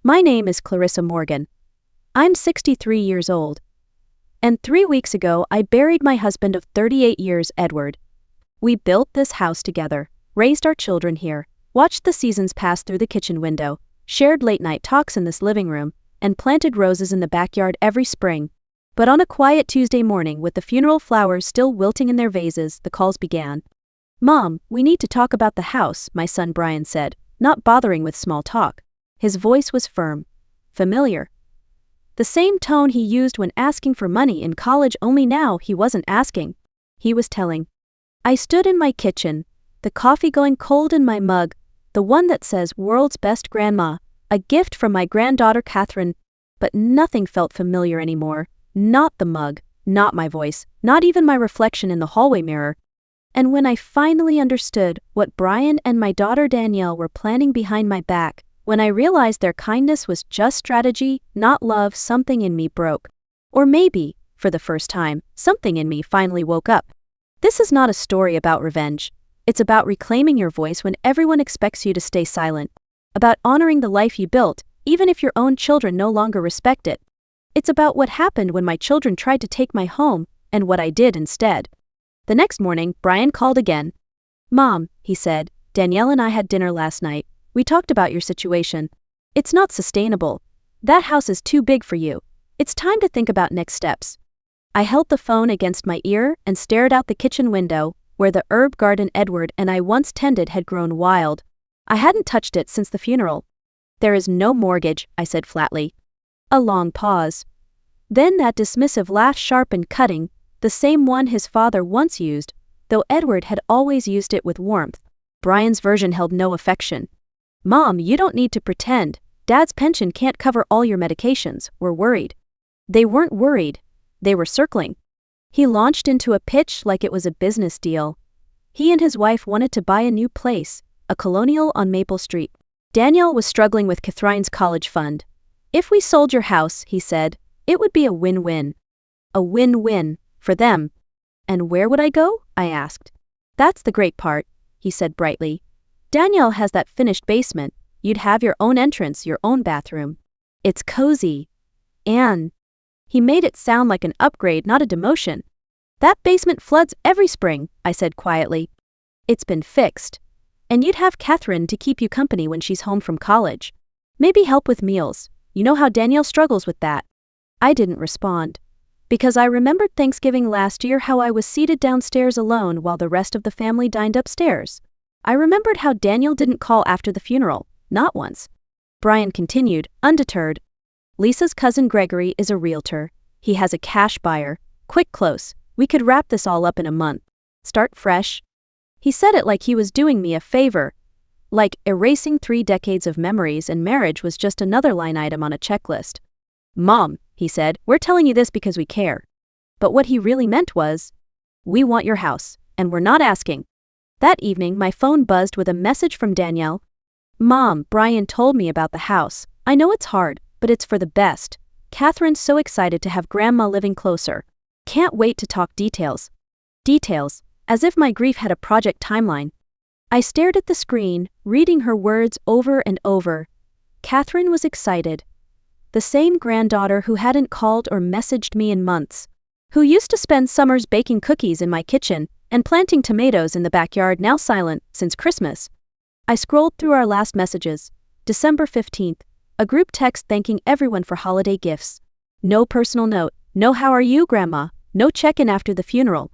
My name is Clarissa Morgan. I'm 63 years old. And 3 weeks ago, I buried my husband of 38 years, Edward. We built this house together, raised our children here, watched the seasons pass through the kitchen window, shared late-night talks in this living room, and planted roses in the backyard every spring. But on a quiet Tuesday morning, with the funeral flowers still wilting in their vases, the calls began. "Mom, we need to talk about the house," my son Brian said, not bothering with small talk. His voice was firm, familiar. The same tone he used when asking for money in college, only now he wasn't asking. He was telling. I stood in my kitchen, the coffee going cold in my mug, the one that says "World's Best Grandma," a gift from my granddaughter Catherine, but nothing felt familiar anymore. Not the mug, not my voice, not even my reflection in the hallway mirror. And when I finally understood what Brian and my daughter Danielle were planning behind my back, when I realized their kindness was just strategy, not love, something in me broke. Or maybe, for the first time, something in me finally woke up. This is not a story about revenge. It's about reclaiming your voice when everyone expects you to stay silent. About honoring the life you built, even if your own children no longer respect it. It's about what happened when my children tried to take my home, and what I did instead. The next morning, Brian called again. "Mom," he said, "Danielle and I had dinner last night. We talked about your situation. It's not sustainable. That house is too big for you. It's time to think about next steps." I held the phone against my ear and stared out the kitchen window, where the herb garden Edward and I once tended had grown wild. I hadn't touched it since the funeral. "There is no mortgage," I said flatly. A long pause. Then that dismissive laugh, sharp and cutting, the same one his father once used, though Edward had always used it with warmth. Brian's version held no affection. "Mom, you don't need to pretend. Dad's pension can't cover all your medications. We're worried." They weren't worried. They were circling. He launched into a pitch like it was a business deal. He and his wife wanted to buy a new place, a colonial on Maple Street. Danielle was struggling with Catherine's college fund. "If we sold your house," he said, "it would be a win-win." A win-win, for them. "And where would I go?" I asked. "That's the great part," he said brightly. "Danielle has that finished basement. You'd have your own entrance, your own bathroom. It's cozy. And..." He made it sound like an upgrade, not a demotion. "That basement floods every spring," I said quietly. "It's been fixed. And you'd have Catherine to keep you company when she's home from college. Maybe help with meals. You know how Danielle struggles with that." I didn't respond. Because I remembered Thanksgiving last year, how I was seated downstairs alone while the rest of the family dined upstairs. I remembered how Danielle didn't call after the funeral, not once. Brian continued, undeterred. "Lisa's cousin Gregory is a realtor. He has a cash buyer. Quick close. We could wrap this all up in a month. Start fresh." He said it like he was doing me a favor. Like erasing 3 decades of memories and marriage was just another line item on a checklist. "Mom," he said, "we're telling you this because we care." But what he really meant was, "We want your house, and we're not asking." That evening, my phone buzzed with a message from Danielle. "Mom, Brian told me about the house. I know it's hard, but it's for the best. Catherine's so excited to have Grandma living closer. Can't wait to talk details." Details, as if my grief had a project timeline. I stared at the screen, reading her words over and over. Catherine was excited. The same granddaughter who hadn't called or messaged me in months. Who used to spend summers baking cookies in my kitchen and planting tomatoes in the backyard, now silent since Christmas. I scrolled through our last messages. December 15th. A group text thanking everyone for holiday gifts. No personal note. No "How are you, Grandma?" No check-in after the funeral.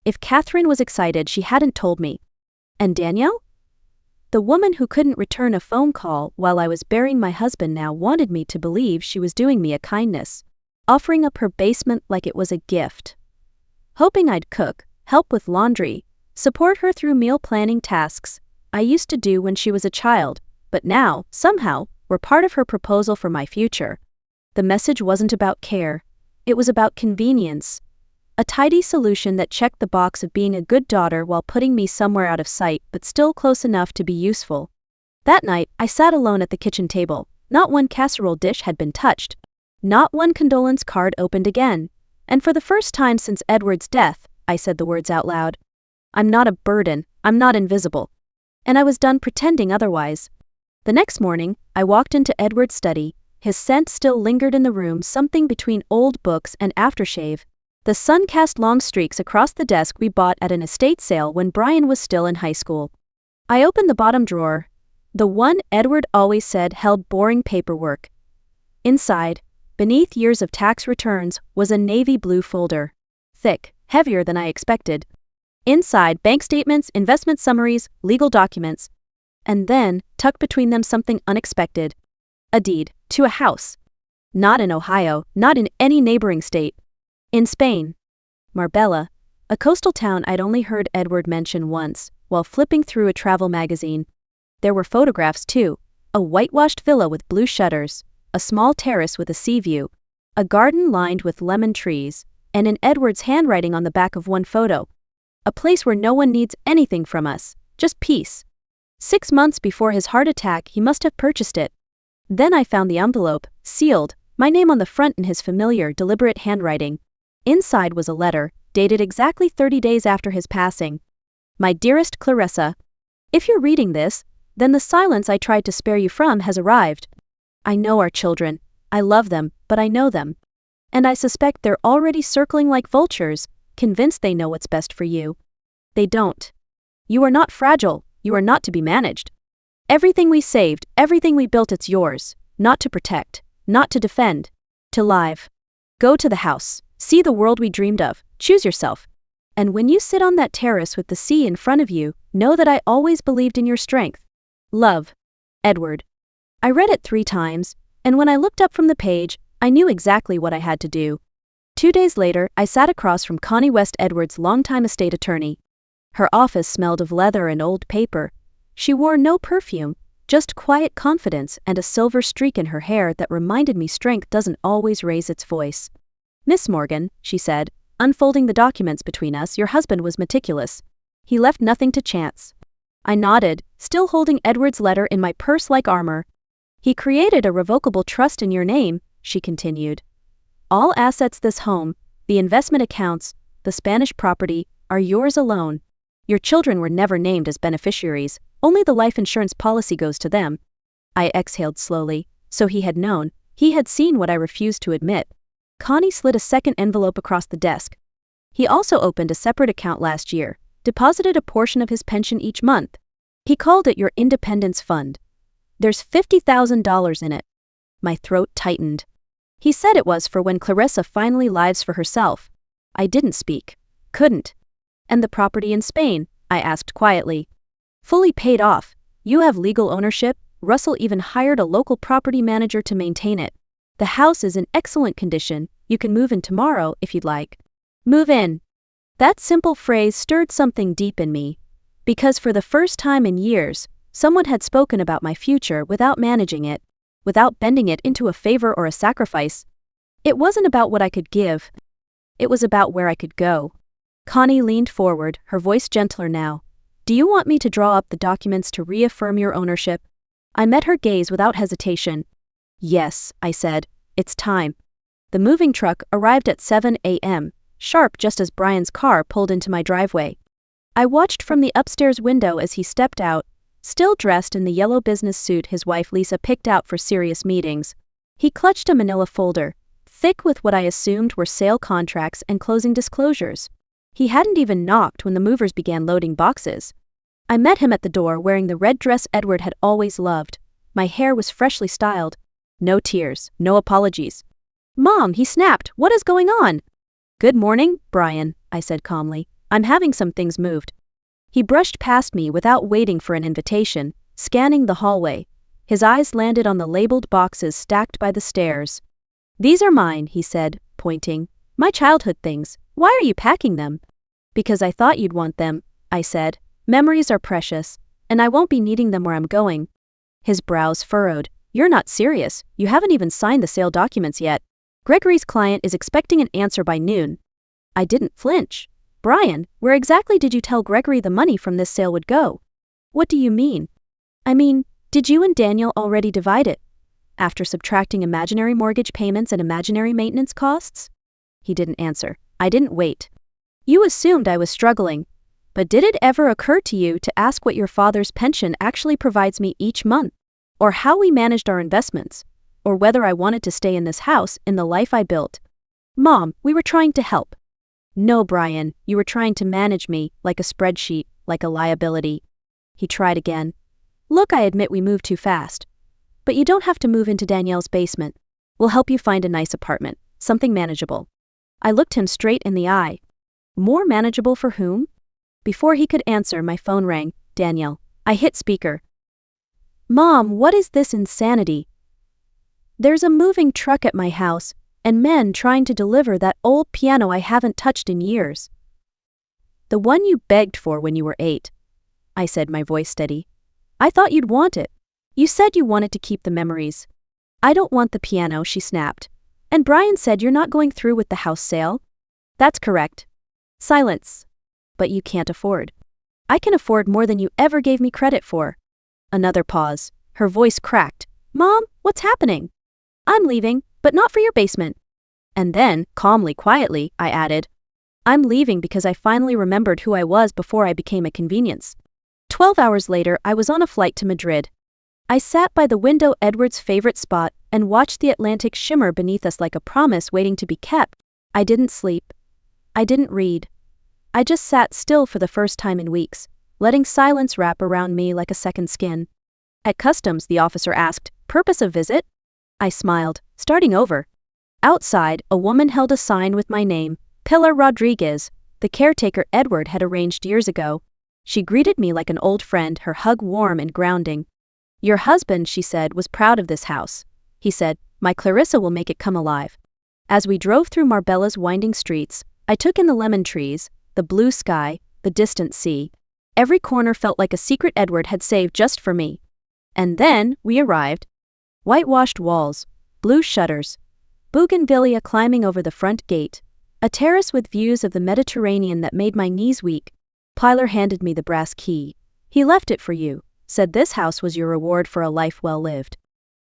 If Catherine was excited, she hadn't told me. And Danielle? The woman who couldn't return a phone call while I was burying my husband now wanted me to believe she was doing me a kindness, offering up her basement like it was a gift. Hoping I'd cook, help with laundry, support her through meal planning tasks I used to do when she was a child, but now, somehow, were part of her proposal for my future. The message wasn't about care. It was about convenience. A tidy solution that checked the box of being a good daughter while putting me somewhere out of sight but still close enough to be useful. That night, I sat alone at the kitchen table. Not one casserole dish had been touched. Not one condolence card opened again. And for the first time since Edward's death, I said the words out loud. "I'm not a burden. I'm not invisible." And I was done pretending otherwise. The next morning, I walked into Edward's study. His scent still lingered in the room, something between old books and aftershave. The sun cast long streaks across the desk we bought at an estate sale when Brian was still in high school. I opened the bottom drawer. The one Edward always said held boring paperwork. Inside, beneath years of tax returns, was a navy blue folder. Thick, heavier than I expected. Inside, bank statements, investment summaries, legal documents. And then, tucked between them, something unexpected. A deed to a house. Not in Ohio, not in any neighboring state. In Spain. Marbella, a coastal town I'd only heard Edward mention once, while flipping through a travel magazine. There were photographs too. A whitewashed villa with blue shutters, a small terrace with a sea view, a garden lined with lemon trees, and in Edward's handwriting on the back of one photo. A place where no one needs anything from us, just peace. 6 months before his heart attack, he must have purchased it. Then I found the envelope, sealed, my name on the front in his familiar, deliberate handwriting. Inside was a letter, dated exactly 30 days after his passing. My dearest Clarissa, if you're reading this, then the silence I tried to spare you from has arrived. I know our children. I love them, but I know them. And I suspect they're already circling like vultures, convinced they know what's best for you. They don't. You are not fragile. You are not to be managed. Everything we saved, everything we built, it's yours. Not to protect, not to defend, to live. Go to the house. See the world we dreamed of. Choose yourself. And when you sit on that terrace with the sea in front of you, know that I always believed in your strength. Love. Edward. I read it 3 times, and when I looked up from the page, I knew exactly what I had to do. 2 days later, I sat across from Connie West, Edward's longtime estate attorney. Her office smelled of leather and old paper. She wore no perfume, just quiet confidence and a silver streak in her hair that reminded me strength doesn't always raise its voice. Miss Morgan, she said, unfolding the documents between us, your husband was meticulous. He left nothing to chance. I nodded, still holding Edward's letter in my purse-like armor. He created a revocable trust in your name, she continued. All assets, this home, the investment accounts, the Spanish property, are yours alone. Your children were never named as beneficiaries, only the life insurance policy goes to them. I exhaled slowly, so he had known, he had seen what I refused to admit. Connie slid a second envelope across the desk. He also opened a separate account last year, deposited a portion of his pension each month. He called it your Independence Fund. There's $50,000 in it. My throat tightened. He said it was for when Clarissa finally lives for herself. I didn't speak. Couldn't. And the property in Spain? I asked quietly. Fully paid off. You have legal ownership. Russell even hired a local property manager to maintain it. The house is in excellent condition. You can move in tomorrow if you'd like. Move in. That simple phrase stirred something deep in me. Because for the first time in years, someone had spoken about my future without managing it, without bending it into a favor or a sacrifice. It wasn't about what I could give. It was about where I could go. Connie leaned forward, her voice gentler now. Do you want me to draw up the documents to reaffirm your ownership? I met her gaze without hesitation. Yes, I said. It's time. The moving truck arrived at 7 a.m., sharp just as Brian's car pulled into my driveway. I watched from the upstairs window as he stepped out, still dressed in the yellow business suit his wife Lisa picked out for serious meetings. He clutched a manila folder, thick with what I assumed were sale contracts and closing disclosures. He hadn't even knocked when the movers began loading boxes. I met him at the door wearing the red dress Edward had always loved. My hair was freshly styled. No tears, no apologies. Mom, he snapped, what is going on? Good morning, Brian, I said calmly. I'm having some things moved. He brushed past me without waiting for an invitation, scanning the hallway. His eyes landed on the labeled boxes stacked by the stairs. These are mine, he said, pointing. My childhood things. Why are you packing them? Because I thought you'd want them, I said. Memories are precious, and I won't be needing them where I'm going. His brows furrowed. You're not serious. You haven't even signed the sale documents yet. Gregory's client is expecting an answer by noon. I didn't flinch. Brian, where exactly did you tell Gregory the money from this sale would go? What do you mean? I mean, did you and Daniel already divide it? After subtracting imaginary mortgage payments and imaginary maintenance costs? He didn't answer. I didn't wait. You assumed I was struggling. But did it ever occur to you to ask what your father's pension actually provides me each month? or how we managed our investments, or whether I wanted to stay in this house in the life I built. Mom, we were trying to help. No, Brian, you were trying to manage me like a spreadsheet, like a liability. He tried again. Look, I admit we moved too fast. But you don't have to move into Danielle's basement. We'll help you find a nice apartment, something manageable. I looked him straight in the eye. More manageable for whom? Before he could answer, my phone rang. Danielle. I hit speaker. Mom, what is this insanity? There's a moving truck at my house, and men trying to deliver that old piano I haven't touched in years. The one you begged for when you were 8. I said, my voice steady. I thought you'd want it. You said you wanted to keep the memories. I don't want the piano, she snapped. And Brian said you're not going through with the house sale? That's correct. Silence. But you can't afford. I can afford more than you ever gave me credit for. Another pause. Her voice cracked. Mom, what's happening? I'm leaving, but not for your basement. And then, calmly, quietly, I added, I'm leaving because I finally remembered who I was before I became a convenience. 12 hours later, I was on a flight to Madrid. I sat by the window, Edward's favorite spot, and watched the Atlantic shimmer beneath us like a promise waiting to be kept. I didn't sleep. I didn't read. I just sat still for the first time in weeks, letting silence wrap around me like a second skin. At customs, the officer asked, purpose of visit? I smiled, starting over. Outside, a woman held a sign with my name, Pilar Rodriguez, the caretaker Edward had arranged years ago. She greeted me like an old friend, her hug warm and grounding. Your husband, she said, was proud of this house. He said, my Clarissa will make it come alive. As we drove through Marbella's winding streets, I took in the lemon trees, the blue sky, the distant sea. Every corner felt like a secret Edward had saved just for me. And then, we arrived. Whitewashed walls, blue shutters, bougainvillea climbing over the front gate, a terrace with views of the Mediterranean that made my knees weak. Pilar handed me the brass key. He left it for you, said this house was your reward for a life well lived.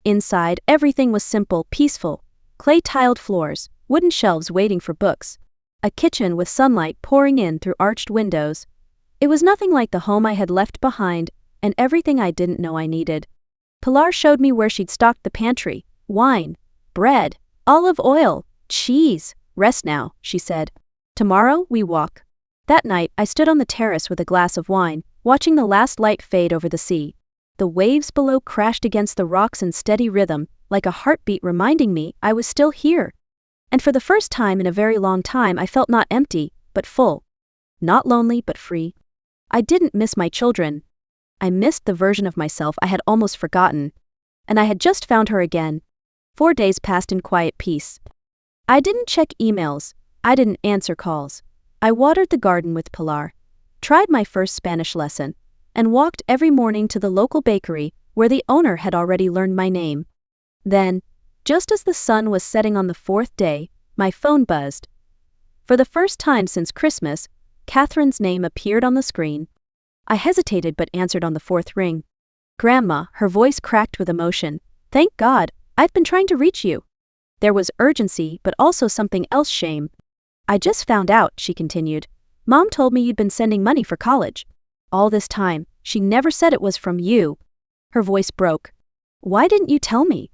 Inside, everything was simple, peaceful. Clay-tiled floors, wooden shelves waiting for books, a kitchen with sunlight pouring in through arched windows. It was nothing like the home I had left behind, and everything I didn't know I needed. Pilar showed me where she'd stocked the pantry. Wine, bread, olive oil, cheese. Rest now, she said. Tomorrow, we walk. That night, I stood on the terrace with a glass of wine, watching the last light fade over the sea. The waves below crashed against the rocks in steady rhythm, like a heartbeat reminding me I was still here. And for the first time in a very long time, I felt not empty, but full. Not lonely, but free. I didn't miss my children. I missed the version of myself I had almost forgotten. And I had just found her again. 4 days passed in quiet peace. I didn't check emails. I didn't answer calls. I watered the garden with Pilar, tried my first Spanish lesson, and walked every morning to the local bakery where the owner had already learned my name. Then, just as the sun was setting on the 4th day, my phone buzzed. For the first time since Christmas, Catherine's name appeared on the screen. I hesitated but answered on the 4th ring. Grandma, her voice cracked with emotion. Thank God, I've been trying to reach you. There was urgency, but also something else, shame. I just found out, she continued. Mom told me you'd been sending money for college. All this time, she never said it was from you. Her voice broke. Why didn't you tell me?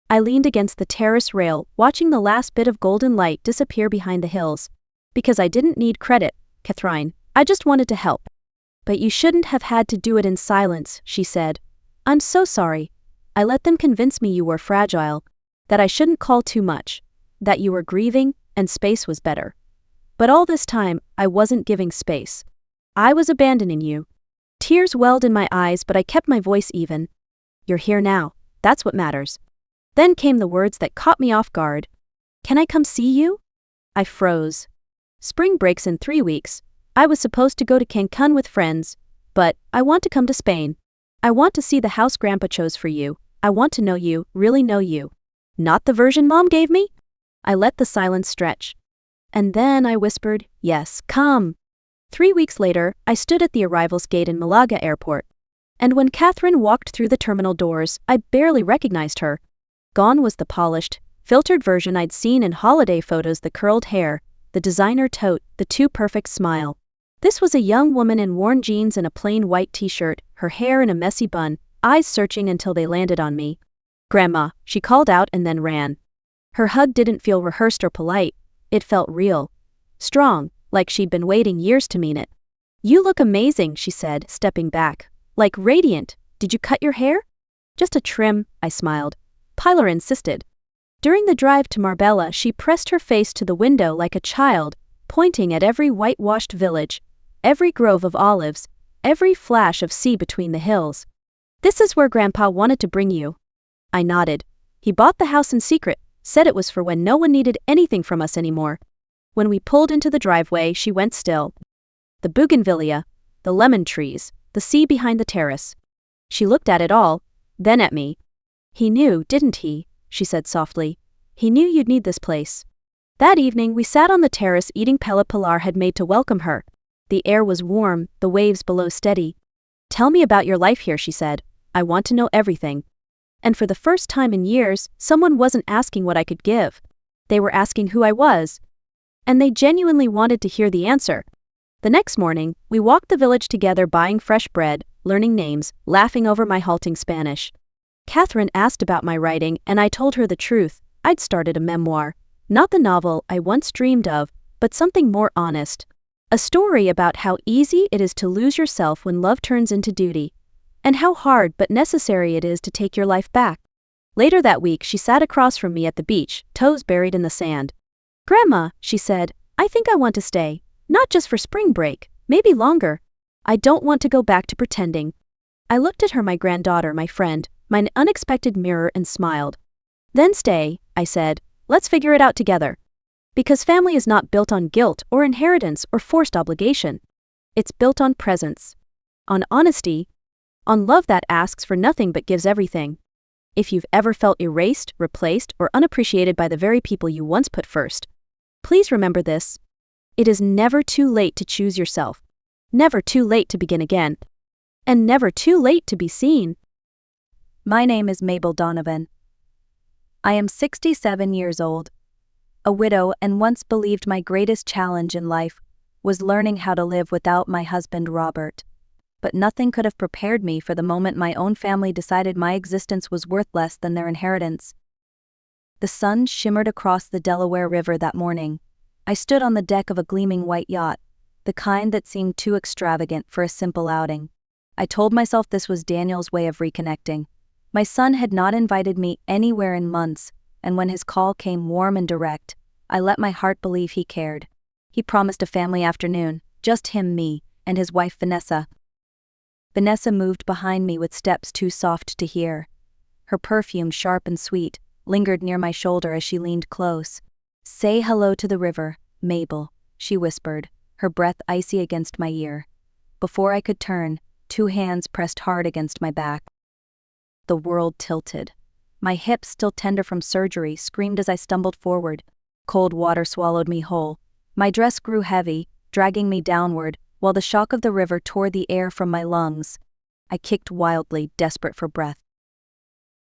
I leaned against the terrace rail, watching the last bit of golden light disappear behind the hills. Because I didn't need credit, Catherine. I just wanted to help. But you shouldn't have had to do it in silence, she said. I'm so sorry. I let them convince me you were fragile, that I shouldn't call too much, that you were grieving, and space was better. But all this time, I wasn't giving space. I was abandoning you. Tears welled in my eyes, but I kept my voice even. You're here now. That's what matters. Then came the words that caught me off guard. Can I come see you? I froze. Spring breaks in 3 weeks. I was supposed to go to Cancun with friends, but I want to come to Spain. I want to see the house Grandpa chose for you. I want to know you, really know you. Not the version Mom gave me? I let the silence stretch. And then I whispered, yes, come. 3 weeks later, I stood at the arrivals gate in Malaga Airport. And when Catherine walked through the terminal doors, I barely recognized her. Gone was the polished, filtered version I'd seen in holiday photos, the curled hair, the designer tote, the too perfect smile. This was a young woman in worn jeans and a plain white t-shirt, her hair in a messy bun, eyes searching until they landed on me. "Grandma," she called out and then ran. Her hug didn't feel rehearsed or polite. It felt real. Strong, like she'd been waiting years to mean it. "You look amazing," she said, stepping back. "Like radiant. Did you cut your hair?" "Just a trim," I smiled. Pilar insisted. During the drive to Marbella, she pressed her face to the window like a child, pointing at every whitewashed village, every grove of olives, every flash of sea between the hills. "This is where Grandpa wanted to bring you." I nodded. He bought the house in secret, said it was for when no one needed anything from us anymore. When we pulled into the driveway, she went still. The bougainvillea, the lemon trees, the sea behind the terrace. She looked at it all, then at me. "He knew, didn't he?" she said softly. "He knew you'd need this place." That evening we sat on the terrace eating pella Pilar had made to welcome her. The air was warm, the waves below steady. "Tell me about your life here," she said. "I want to know everything." And for the first time in years, someone wasn't asking what I could give. They were asking who I was. And they genuinely wanted to hear the answer. The next morning, we walked the village together buying fresh bread, learning names, laughing over my halting Spanish. Catherine asked about my writing and I told her the truth. I'd started a memoir. Not the novel I once dreamed of, but something more honest. A story about how easy it is to lose yourself when love turns into duty. And how hard but necessary it is to take your life back. Later that week she sat across from me at the beach, toes buried in the sand. "Grandma," she said, "I think I want to stay. Not just for spring break, maybe longer. I don't want to go back to pretending." I looked at her, my granddaughter, my friend, my unexpected mirror, and smiled. "Then stay," I said. "Let's figure it out together." Because family is not built on guilt or inheritance or forced obligation. It's built on presence. On honesty. On love that asks for nothing but gives everything. If you've ever felt erased, replaced, or unappreciated by the very people you once put first, please remember this. It is never too late to choose yourself. Never too late to begin again. And never too late to be seen. My name is Mabel Donovan. I am 67 years old, a widow, and once believed my greatest challenge in life was learning how to live without my husband Robert. But nothing could have prepared me for the moment my own family decided my existence was worth less than their inheritance. The sun shimmered across the Delaware River that morning. I stood on the deck of a gleaming white yacht, the kind that seemed too extravagant for a simple outing. I told myself this was Daniel's way of reconnecting. My son had not invited me anywhere in months, and when his call came warm and direct, I let my heart believe he cared. He promised a family afternoon, just him, me, and his wife Vanessa. Vanessa moved behind me with steps too soft to hear. Her perfume, sharp and sweet, lingered near my shoulder as she leaned close. "Say hello to the river, Mabel," she whispered, her breath icy against my ear. Before I could turn, 2 hands pressed hard against my back. The world tilted. My hips, still tender from surgery, screamed as I stumbled forward. Cold water swallowed me whole. My dress grew heavy, dragging me downward, while the shock of the river tore the air from my lungs. I kicked wildly, desperate for breath.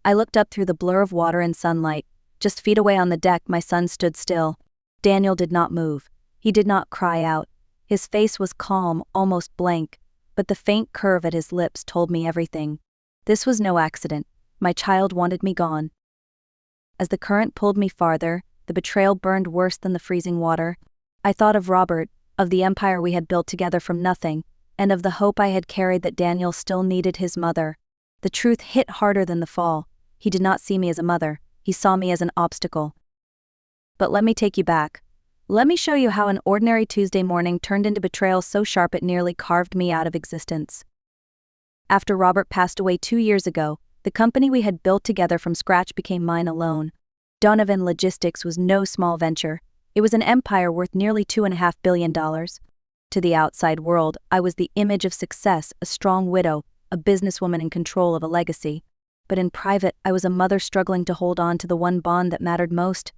I looked up through the blur of water and sunlight. Just feet away on the deck, my son stood still. Daniel did not move. He did not cry out. His face was calm, almost blank, but the faint curve at his lips told me everything. This was no accident. My child wanted me gone. As the current pulled me farther, the betrayal burned worse than the freezing water. I thought of Robert, of the empire we had built together from nothing, and of the hope I had carried that Daniel still needed his mother. The truth hit harder than the fall. He did not see me as a mother. He saw me as an obstacle. But let me take you back. Let me show you how an ordinary Tuesday morning turned into betrayal so sharp it nearly carved me out of existence. After Robert passed away 2 years ago, the company we had built together from scratch became mine alone. Donovan Logistics was no small venture. It was an empire worth nearly $2.5 billion. To the outside world, I was the image of success, a strong widow, a businesswoman in control of a legacy. But in private, I was a mother struggling to hold on to the one bond that mattered most.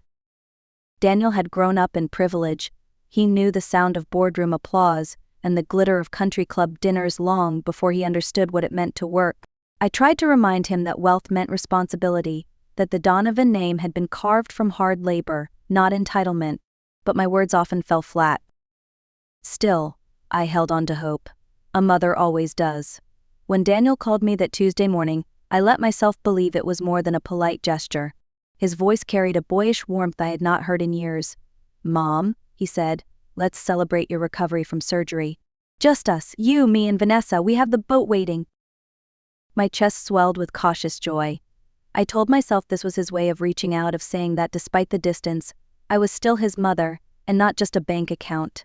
Daniel had grown up in privilege. He knew the sound of boardroom applause and the glitter of country club dinners long before he understood what it meant to work. I tried to remind him that wealth meant responsibility, that the Donovan name had been carved from hard labor, not entitlement, but my words often fell flat. Still, I held on to hope. A mother always does. When Daniel called me that Tuesday morning, I let myself believe it was more than a polite gesture. His voice carried a boyish warmth I had not heard in years. "Mom," he said, "let's celebrate your recovery from surgery. Just us, you, me, and Vanessa, we have the boat waiting." My chest swelled with cautious joy. I told myself this was his way of reaching out, of saying that despite the distance, I was still his mother, and not just a bank account.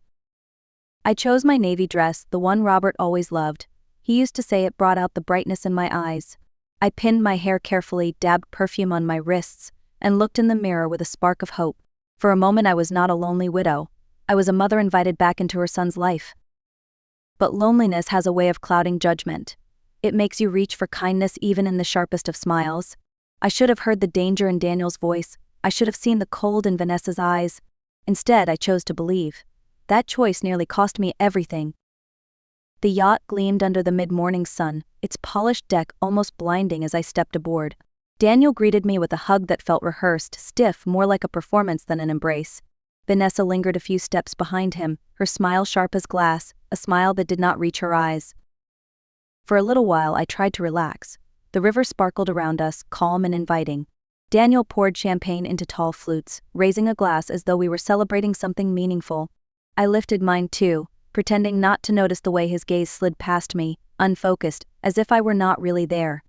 I chose my navy dress, the one Robert always loved. He used to say it brought out the brightness in my eyes. I pinned my hair carefully, dabbed perfume on my wrists, and looked in the mirror with a spark of hope. For a moment I was not a lonely widow. I was a mother invited back into her son's life. But loneliness has a way of clouding judgment. It makes you reach for kindness even in the sharpest of smiles. I should have heard the danger in Daniel's voice. I should have seen the cold in Vanessa's eyes. Instead, I chose to believe. That choice nearly cost me everything. The yacht gleamed under the mid-morning sun, its polished deck almost blinding as I stepped aboard. Daniel greeted me with a hug that felt rehearsed, stiff, more like a performance than an embrace. Vanessa lingered a few steps behind him, her smile sharp as glass, a smile that did not reach her eyes. For a little while I tried to relax. The river sparkled around us, calm and inviting. Daniel poured champagne into tall flutes, raising a glass as though we were celebrating something meaningful. I lifted mine too, pretending not to notice the way his gaze slid past me, unfocused, as if I were not really there.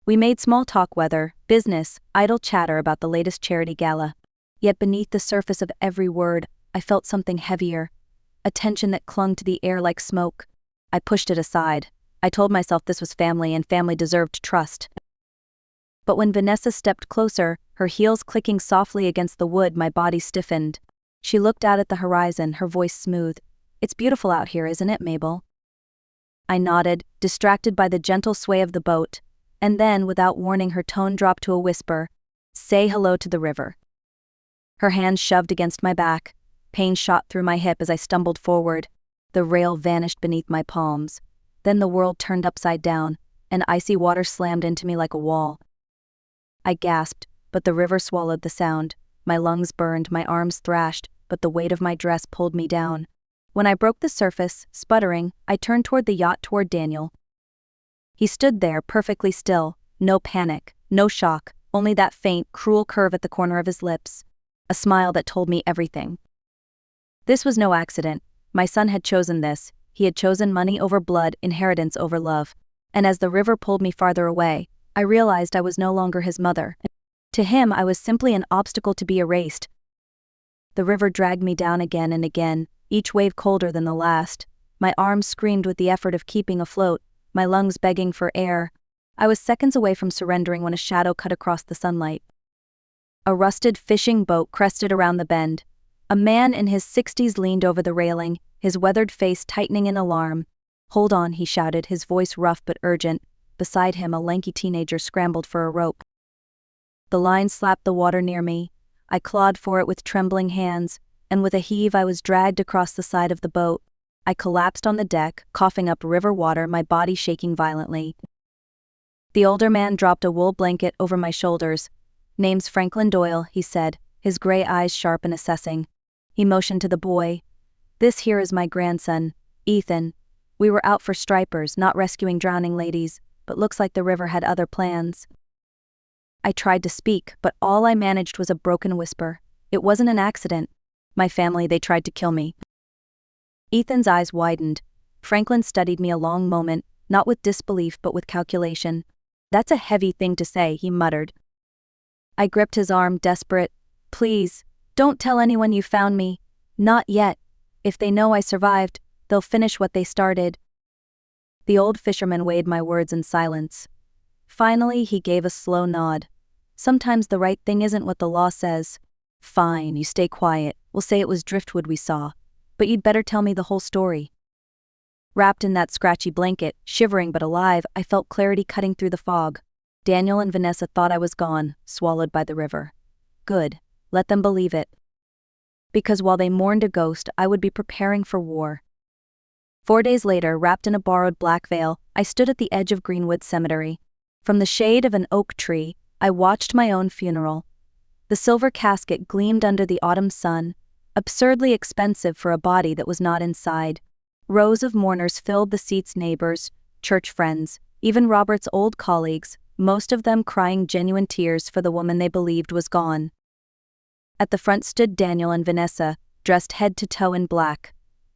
We made small talk, weather, business, idle chatter about the latest charity gala. Yet beneath the surface of every word, I felt something heavier, a tension that clung to the air like smoke. I pushed it aside. I told myself this was family and family deserved trust. But when Vanessa stepped closer, her heels clicking softly against the wood, my body stiffened. She looked out at the horizon, her voice smooth. "It's beautiful out here, isn't it, Mabel?" I nodded, distracted by the gentle sway of the boat, and then, without warning, her tone dropped to a whisper. "Say hello to the river." Her hand shoved against my back. Pain shot through my hip as I stumbled forward. The rail vanished beneath my palms. Then the world turned upside down, and icy water slammed into me like a wall. I gasped, but the river swallowed the sound. My lungs burned, my arms thrashed, but the weight of my dress pulled me down. When I broke the surface, sputtering, I turned toward the yacht, toward Daniel. He stood there, perfectly still, no panic, no shock, only that faint, cruel curve at the corner of his lips. A smile that told me everything. This was no accident. My son had chosen this. He had chosen money over blood, inheritance over love. And as the river pulled me farther away, I realized I was no longer his mother. To him, I was simply an obstacle to be erased. The river dragged me down again and again, each wave colder than the last. My arms screamed with the effort of keeping afloat, my lungs begging for air. I was seconds away from surrendering when a shadow cut across the sunlight. A rusted fishing boat crested around the bend. A man in his 60s leaned over the railing, his weathered face tightening in alarm. "Hold on," he shouted, his voice rough but urgent. Beside him, a lanky teenager scrambled for a rope. The line slapped the water near me. I clawed for it with trembling hands, and with a heave I was dragged across the side of the boat. I collapsed on the deck, coughing up river water, my body shaking violently. The older man dropped a wool blanket over my shoulders. "Name's Franklin Doyle," he said, his gray eyes sharp and assessing. He motioned to the boy. "This here is my grandson, Ethan. We were out for stripers, not rescuing drowning ladies, but looks like the river had other plans." I tried to speak, but all I managed was a broken whisper. It wasn't an accident. My family, they tried to kill me. Ethan's eyes widened. Franklin studied me a long moment, not with disbelief but with calculation. "That's a heavy thing to say," he muttered. I gripped his arm, desperate. "Please, don't tell anyone you found me. Not yet. If they know I survived, they'll finish what they started." The old fisherman weighed my words in silence. Finally, he gave a slow nod. "Sometimes the right thing isn't what the law says." "Fine, you stay quiet. We'll say it was driftwood we saw. But you'd better tell me the whole story." Wrapped in that scratchy blanket, shivering but alive, I felt clarity cutting through the fog. Daniel and Vanessa thought I was gone, swallowed by the river. Good. Let them believe it. Because while they mourned a ghost, I would be preparing for war. 4 days later, wrapped in a borrowed black veil, I stood at the edge of Greenwood Cemetery. From the shade of an oak tree, I watched my own funeral. The silver casket gleamed under the autumn sun, absurdly expensive for a body that was not inside. Rows of mourners filled the seats, neighbors, church friends, Even Robert's old colleagues, most of them crying genuine tears for the woman they believed was gone. At the front stood Daniel and Vanessa, dressed head to toe in black.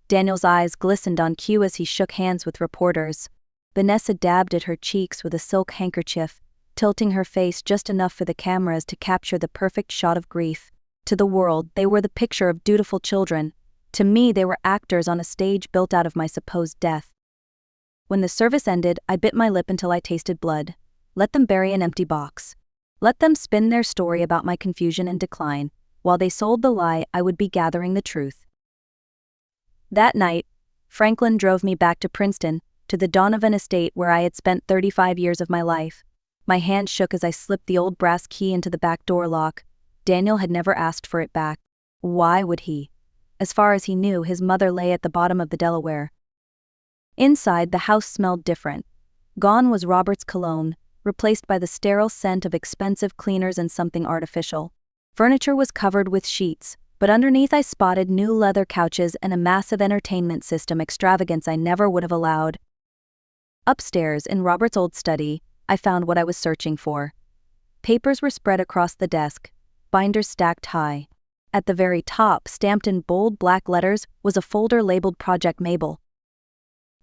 Daniel's eyes glistened on cue as he shook hands with reporters. Vanessa dabbed at her cheeks with a silk handkerchief, tilting her face just enough for the cameras to capture the perfect shot of grief. To the world, they were the picture of dutiful children. To me, they were actors on a stage built out of my supposed death. When the service ended, I bit my lip until I tasted blood. Let them bury an empty box. Let them spin their story about my confusion and decline. While they sold the lie, I would be gathering the truth. That night, Franklin drove me back to Princeton, to the Donovan estate where I had spent 35 years of my life. My hand shook as I slipped the old brass key into the back door lock. Daniel had never asked for it back. Why would he? As far as he knew, his mother lay at the bottom of the Delaware. Inside, the house smelled different. Gone was Robert's cologne, replaced by the sterile scent of expensive cleaners and something artificial. Furniture was covered with sheets, but underneath I spotted new leather couches and a massive entertainment system extravagance I never would have allowed. Upstairs, in Robert's old study, I found what I was searching for. Papers were spread across the desk, binders stacked high. At the very top, stamped in bold black letters, was a folder labeled Project Mabel.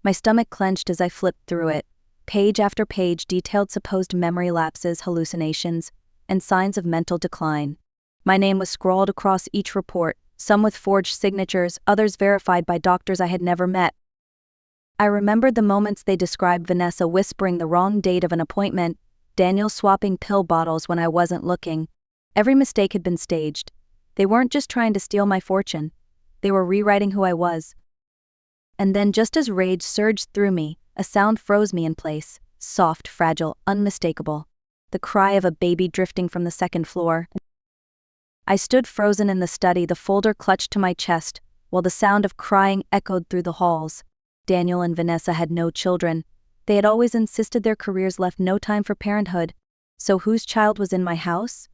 My stomach clenched as I flipped through it. Page after page detailed supposed memory lapses, hallucinations, and signs of mental decline. My name was scrawled across each report, some with forged signatures, others verified by doctors I had never met. I remembered the moments they described: Vanessa whispering the wrong date of an appointment, Daniel swapping pill bottles when I wasn't looking. Every mistake had been staged. They weren't just trying to steal my fortune. They were rewriting who I was. And then, just as rage surged through me, a sound froze me in place, soft, fragile, unmistakable. The cry of a baby drifting from the second floor. I stood frozen in the study, the folder clutched to my chest, while the sound of crying echoed through the halls. Daniel and Vanessa had no children. They had always insisted their careers left no time for parenthood. So whose child was in my house?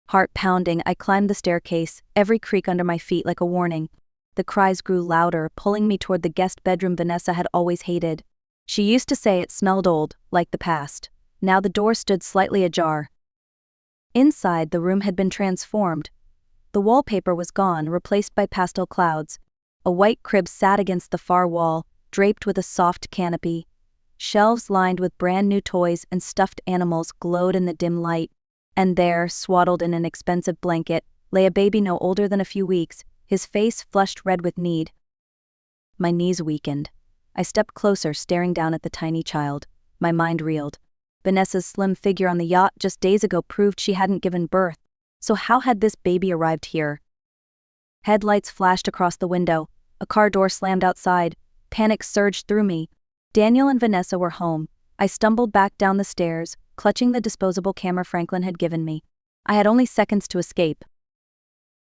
Heart pounding, I climbed the staircase, every creak under my feet like a warning. The cries grew louder, pulling me toward the guest bedroom Vanessa had always hated. She used to say it smelled old, like the past. Now the door stood slightly ajar. Inside, the room had been transformed. The wallpaper was gone, replaced by pastel clouds. A white crib sat against the far wall, draped with a soft canopy. Shelves lined with brand new toys and stuffed animals glowed in the dim light. And there, swaddled in an expensive blanket, lay a baby no older than a few weeks, his face flushed red with need. My knees weakened. I stepped closer, staring down at the tiny child. My mind reeled. Vanessa's slim figure on the yacht just days ago proved she hadn't given birth. So how had this baby arrived here? Headlights flashed across the window. A car door slammed outside. Panic surged through me. Daniel and Vanessa were home. I stumbled back down the stairs, clutching the disposable camera Franklin had given me. I had only seconds to escape.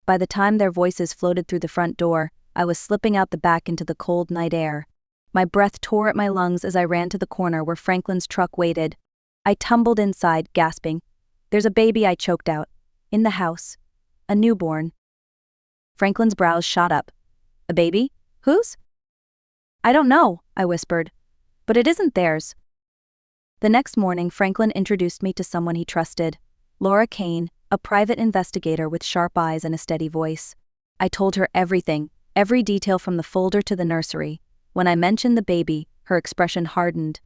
By the time their voices floated through the front door, I was slipping out the back into the cold night air. My breath tore at my lungs as I ran to the corner where Franklin's truck waited. I tumbled inside, gasping. "There's a baby," I choked out. "In the house. A newborn." Franklin's brows shot up. "A baby? Whose?" "I don't know," I whispered. "But it isn't theirs." The next morning, Franklin introduced me to someone he trusted. Laura Kane, a private investigator with sharp eyes and a steady voice. I told her everything, every detail from the folder to the nursery. When I mentioned the baby, her expression hardened.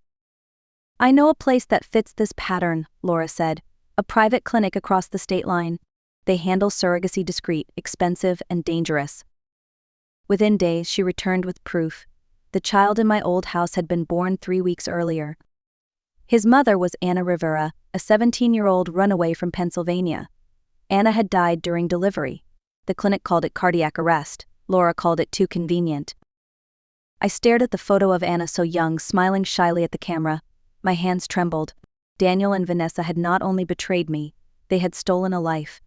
"I know a place that fits this pattern," Laura said. "A private clinic across the state line. They handle surrogacy discreet, expensive, and dangerous." Within days, she returned with proof. The child in my old house had been born 3 weeks earlier. His mother was Anna Rivera, a 17-year-old runaway from Pennsylvania. Anna had died during delivery. The clinic called it cardiac arrest. Laura called it too convenient. I stared at the photo of Anna so young, smiling shyly at the camera. My hands trembled. Daniel and Vanessa had not only betrayed me, they had stolen a life.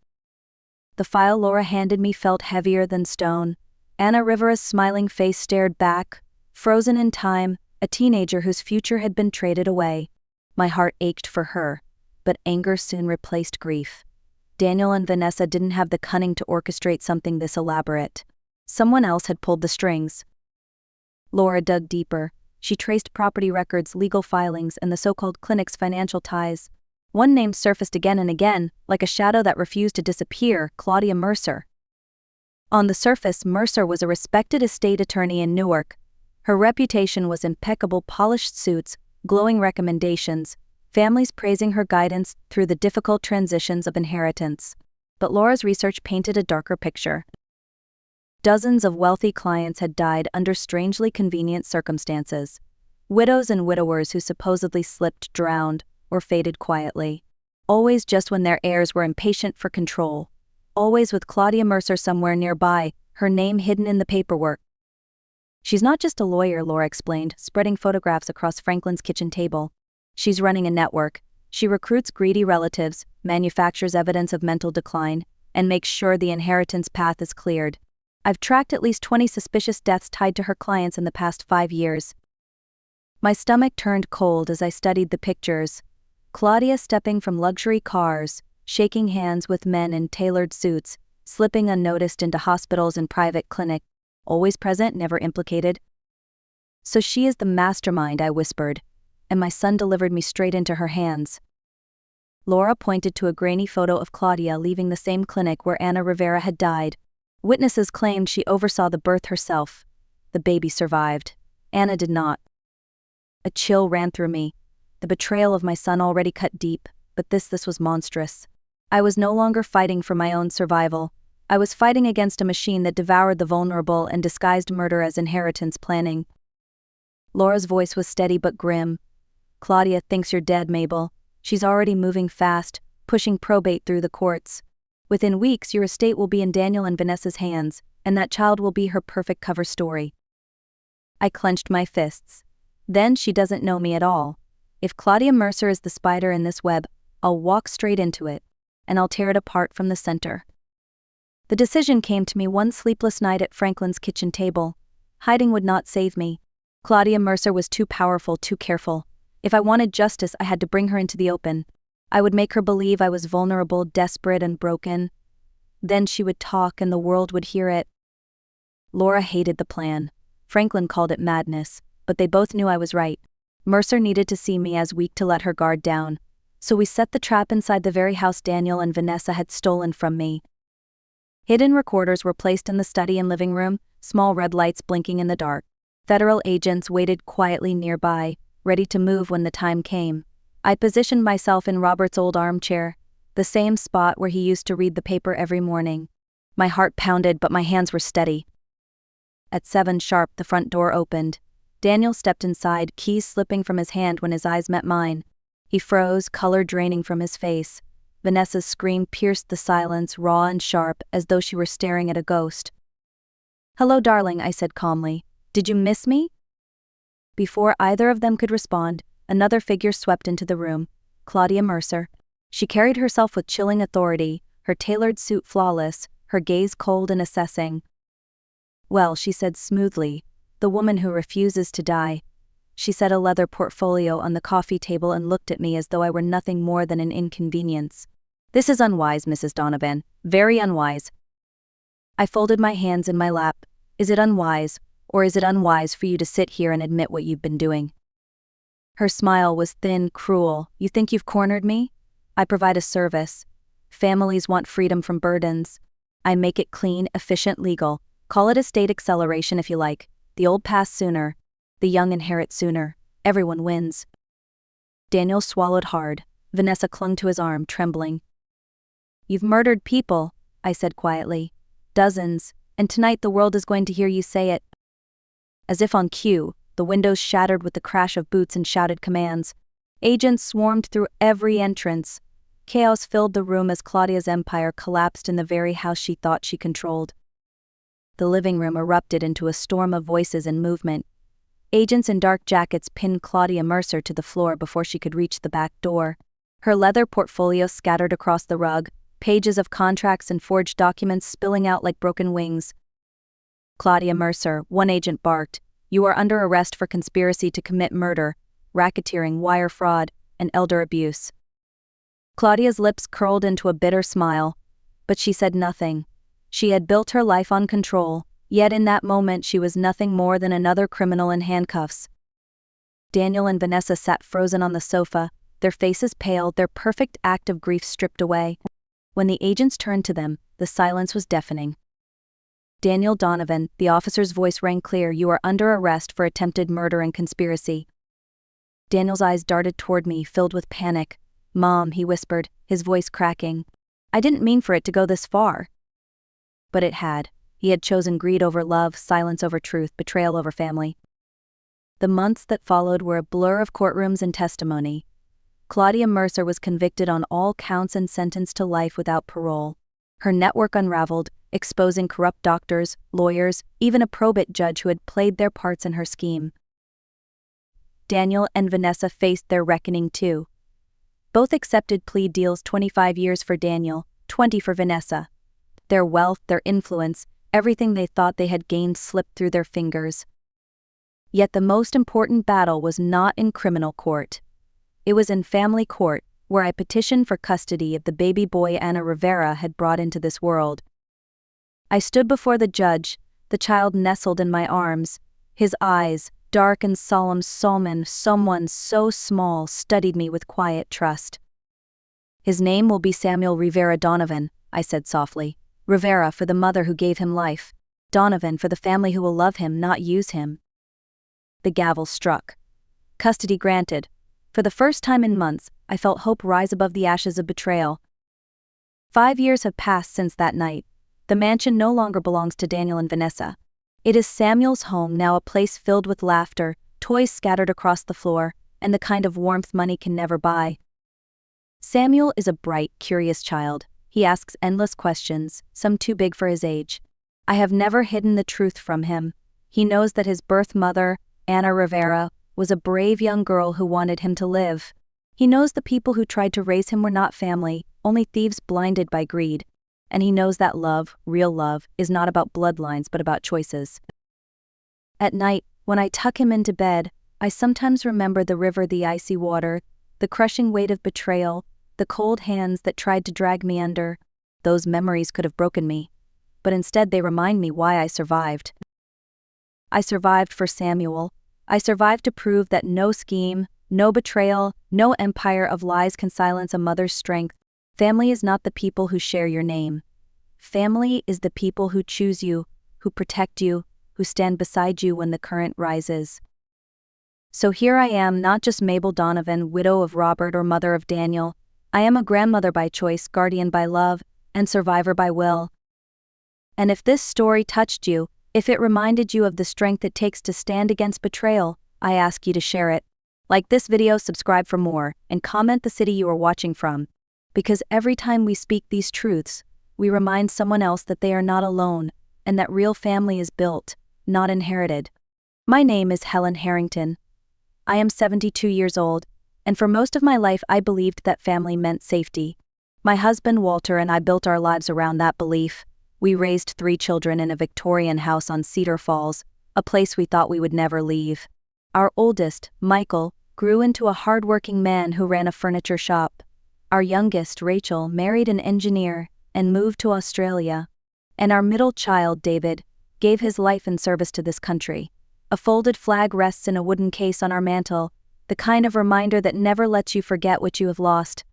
The file Laura handed me felt heavier than stone. Anna Rivera's smiling face stared back, frozen in time, a teenager whose future had been traded away. My heart ached for her, but anger soon replaced grief. Daniel and Vanessa didn't have the cunning to orchestrate something this elaborate. Someone else had pulled the strings. Laura dug deeper. She traced property records, legal filings, and the so-called clinic's financial ties. One name surfaced again and again, like a shadow that refused to disappear: Claudia Mercer. On the surface, Mercer was a respected estate attorney in Newark. Her reputation was impeccable: polished suits, glowing recommendations, families praising her guidance through the difficult transitions of inheritance. But Laura's research painted a darker picture. Dozens of wealthy clients had died under strangely convenient circumstances. Widows and widowers who supposedly slipped drowned or faded quietly. Always just when their heirs were impatient for control. Always with Claudia Mercer somewhere nearby, her name hidden in the paperwork. She's not just a lawyer, Laura explained, spreading photographs across Franklin's kitchen table. She's running a network. She recruits greedy relatives, manufactures evidence of mental decline, and makes sure the inheritance path is cleared. I've tracked at least 20 suspicious deaths tied to her clients in the past 5 years. My stomach turned cold as I studied the pictures. Claudia stepping from luxury cars, shaking hands with men in tailored suits, slipping unnoticed into hospitals and private clinics, always present, never implicated. So she is the mastermind, I whispered, and my son delivered me straight into her hands. Laura pointed to a grainy photo of Claudia leaving the same clinic where Anna Rivera had died. Witnesses claimed she oversaw the birth herself. The baby survived. Anna did not. A chill ran through me. The betrayal of my son already cut deep, but this was monstrous. I was no longer fighting for my own survival. I was fighting against a machine that devoured the vulnerable and disguised murder as inheritance planning. Laura's voice was steady but grim. Claudia thinks you're dead, Mabel. She's already moving fast, pushing probate through the courts. Within weeks, your estate will be in Daniel and Vanessa's hands, and that child will be her perfect cover story. I clenched my fists. Then she doesn't know me at all. If Claudia Mercer is the spider in this web, I'll walk straight into it, and I'll tear it apart from the center. The decision came to me one sleepless night at Franklin's kitchen table. Hiding would not save me. Claudia Mercer was too powerful, too careful. If I wanted justice, I had to bring her into the open. I would make her believe I was vulnerable, desperate, and broken. Then she would talk and the world would hear it. Laura hated the plan. Franklin called it madness, but they both knew I was right. Mercer needed to see me as weak to let her guard down. So we set the trap inside the very house Daniel and Vanessa had stolen from me. Hidden recorders were placed in the study and living room, small red lights blinking in the dark. Federal agents waited quietly nearby, ready to move when the time came. I positioned myself in Robert's old armchair, the same spot where he used to read the paper every morning. My heart pounded, but my hands were steady. At 7 sharp, the front door opened. Daniel stepped inside, keys slipping from his hand when his eyes met mine. He froze, color draining from his face. Vanessa's scream pierced the silence, raw and sharp, as though she were staring at a ghost. "Hello, darling," I said calmly. "Did you miss me?" Before either of them could respond, another figure swept into the room, Claudia Mercer. She carried herself with chilling authority, her tailored suit flawless, her gaze cold and assessing. "Well," she said smoothly, "the woman who refuses to die." She set a leather portfolio on the coffee table and looked at me as though I were nothing more than an inconvenience. "This is unwise, Mrs. Donovan, very unwise." I folded my hands in my lap. "Is it unwise, or is it unwise for you to sit here and admit what you've been doing?" Her smile was thin, cruel. "You think you've cornered me? I provide a service. Families want freedom from burdens. I make it clean, efficient, legal. Call it estate acceleration if you like. The old pass sooner. The young inherit sooner. Everyone wins." Daniel swallowed hard. Vanessa clung to his arm, trembling. "You've murdered people," I said quietly. "Dozens, and tonight the world is going to hear you say it." As if on cue, the windows shattered with the crash of boots and shouted commands. Agents swarmed through every entrance. Chaos filled the room as Claudia's empire collapsed in the very house she thought she controlled. The living room erupted into a storm of voices and movement. Agents in dark jackets pinned Claudia Mercer to the floor before she could reach the back door. Her leather portfolio scattered across the rug, pages of contracts and forged documents spilling out like broken wings. "Claudia Mercer," one agent barked, "you are under arrest for conspiracy to commit murder, racketeering, wire fraud, and elder abuse." Claudia's lips curled into a bitter smile, but she said nothing. She had built her life on control, yet in that moment she was nothing more than another criminal in handcuffs. Daniel and Vanessa sat frozen on the sofa, their faces pale, their perfect act of grief stripped away. When the agents turned to them, the silence was deafening. "Daniel Donovan," the officer's voice rang clear, "you are under arrest for attempted murder and conspiracy." Daniel's eyes darted toward me, filled with panic. "Mom," he whispered, his voice cracking. "I didn't mean for it to go this far." But it had. He had chosen greed over love, silence over truth, betrayal over family. The months that followed were a blur of courtrooms and testimony. Claudia Mercer was convicted on all counts and sentenced to life without parole. Her network unraveled, exposing corrupt doctors, lawyers, even a probate judge who had played their parts in her scheme. Daniel and Vanessa faced their reckoning too. Both accepted plea deals, 25 years for Daniel, 20 for Vanessa. Their wealth, their influence, everything they thought they had gained slipped through their fingers. Yet the most important battle was not in criminal court. It was in family court, where I petitioned for custody of the baby boy Ana Rivera had brought into this world. I stood before the judge, the child nestled in my arms. His eyes, dark and solemn, someone so small, studied me with quiet trust. "His name will be Samuel Rivera Donovan," I said softly. "Rivera for the mother who gave him life. Donovan for the family who will love him, not use him." The gavel struck. Custody granted. For the first time in months, I felt hope rise above the ashes of betrayal. 5 years have passed since that night. The mansion no longer belongs to Daniel and Vanessa. It is Samuel's home now, a place filled with laughter, toys scattered across the floor, and the kind of warmth money can never buy. Samuel is a bright, curious child. He asks endless questions, some too big for his age. I have never hidden the truth from him. He knows that his birth mother, Ana Rivera, was a brave young girl who wanted him to live. He knows the people who tried to raise him were not family, only thieves blinded by greed. And he knows that love, real love, is not about bloodlines but about choices. At night, when I tuck him into bed, I sometimes remember the river, the icy water, the crushing weight of betrayal, the cold hands that tried to drag me under. Those memories could have broken me, but instead they remind me why I survived. I survived for Samuel. I survived to prove that no scheme, no betrayal, no empire of lies can silence a mother's strength. Family is not the people who share your name. Family is the people who choose you, who protect you, who stand beside you when the current rises. So here I am, not just Mabel Donovan, widow of Robert or mother of Daniel. I am a grandmother by choice, guardian by love, and survivor by will. And if this story touched you, if it reminded you of the strength it takes to stand against betrayal, I ask you to share it. Like this video, subscribe for more, and comment the city you are watching from. Because every time we speak these truths, we remind someone else that they are not alone, and that real family is built, not inherited. My name is Helen Harrington. I am 72 years old, and for most of my life I believed that family meant safety. My husband Walter and I built our lives around that belief. We raised 3 children in a Victorian house on Cedar Falls, a place we thought we would never leave. Our oldest, Michael, grew into a hard-working man who ran a furniture shop. Our youngest, Rachel, married an engineer and moved to Australia. And our middle child, David, gave his life in service to this country. A folded flag rests in a wooden case on our mantel, the kind of reminder that never lets you forget what you have lost.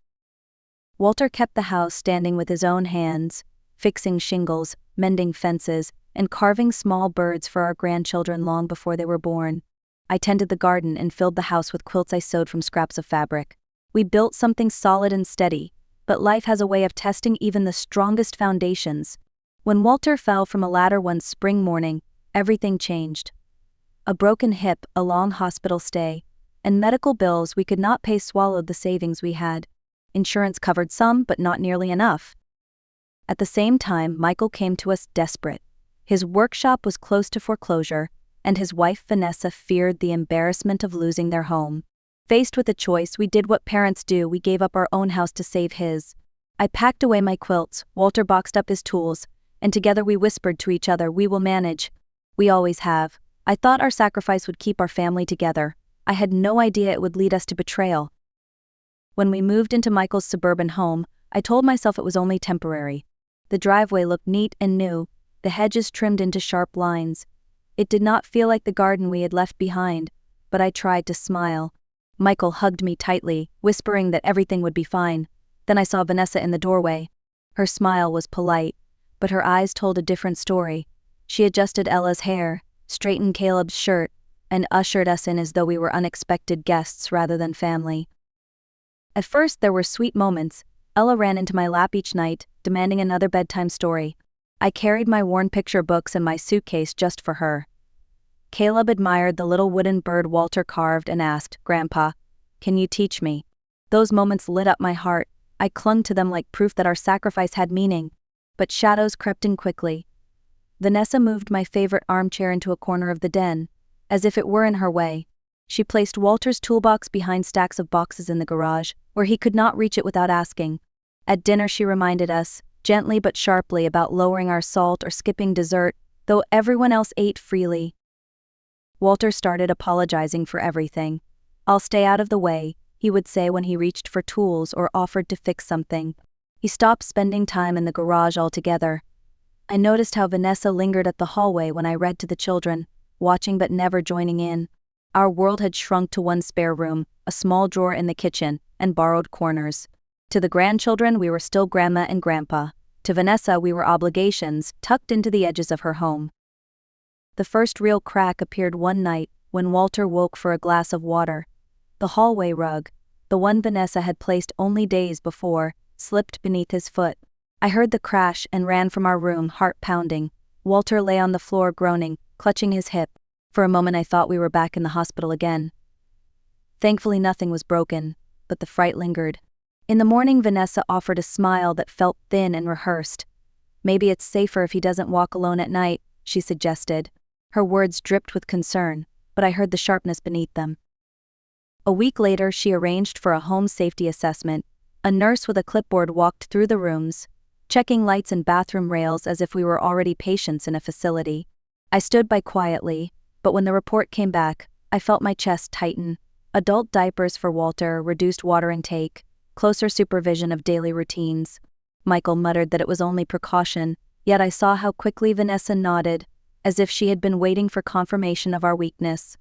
Walter kept the house standing with his own hands, fixing shingles, mending fences, and carving small birds for our grandchildren long before they were born. I tended the garden and filled the house with quilts I sewed from scraps of fabric. We built something solid and steady, but life has a way of testing even the strongest foundations. When Walter fell from a ladder one spring morning, everything changed. A broken hip, a long hospital stay, and medical bills we could not pay swallowed the savings we had. Insurance covered some, but not nearly enough. At the same time, Michael came to us desperate. His workshop was close to foreclosure, and his wife Vanessa feared the embarrassment of losing their home. Faced with a choice, we did what parents do, we gave up our own house to save his. I packed away my quilts, Walter boxed up his tools, and together we whispered to each other, "We will manage." We always have. I thought our sacrifice would keep our family together. I had no idea it would lead us to betrayal. When we moved into Michael's suburban home, I told myself it was only temporary. The driveway looked neat and new, the hedges trimmed into sharp lines. It did not feel like the garden we had left behind, but I tried to smile. Michael hugged me tightly, whispering that everything would be fine. Then I saw Vanessa in the doorway. Her smile was polite, but her eyes told a different story. She adjusted Ella's hair, straightened Caleb's shirt, and ushered us in as though we were unexpected guests rather than family. At first there were sweet moments. Ella ran into my lap each night, demanding another bedtime story. I carried my worn picture books in my suitcase just for her. Caleb admired the little wooden bird Walter carved and asked, "Grandpa, can you teach me?" Those moments lit up my heart. I clung to them like proof that our sacrifice had meaning. But shadows crept in quickly. Vanessa moved my favorite armchair into a corner of the den, as if it were in her way. She placed Walter's toolbox behind stacks of boxes in the garage, where he could not reach it without asking. At dinner she reminded us, gently but sharply, about lowering our salt or skipping dessert, though everyone else ate freely. Walter started apologizing for everything. "I'll stay out of the way," he would say when he reached for tools or offered to fix something. He stopped spending time in the garage altogether. I noticed how Vanessa lingered at the hallway when I read to the children, watching but never joining in. Our world had shrunk to one spare room, a small drawer in the kitchen, and borrowed corners. To the grandchildren, we were still Grandma and Grandpa. To Vanessa, we were obligations, tucked into the edges of her home. The first real crack appeared one night when Walter woke for a glass of water. The hallway rug, the one Vanessa had placed only days before, slipped beneath his foot. I heard the crash and ran from our room, heart pounding. Walter lay on the floor groaning, clutching his hip. For a moment I thought we were back in the hospital again. Thankfully nothing was broken, but the fright lingered. In the morning Vanessa offered a smile that felt thin and rehearsed. "Maybe it's safer if he doesn't walk alone at night," she suggested. Her words dripped with concern, but I heard the sharpness beneath them. A week later she arranged for a home safety assessment. A nurse with a clipboard walked through the rooms, checking lights and bathroom rails as if we were already patients in a facility. I stood by quietly, but when the report came back, I felt my chest tighten. Adult diapers for Walter, reduced water intake, closer supervision of daily routines. Michael muttered that it was only precaution, yet I saw how quickly Vanessa nodded, as if she had been waiting for confirmation of our weakness.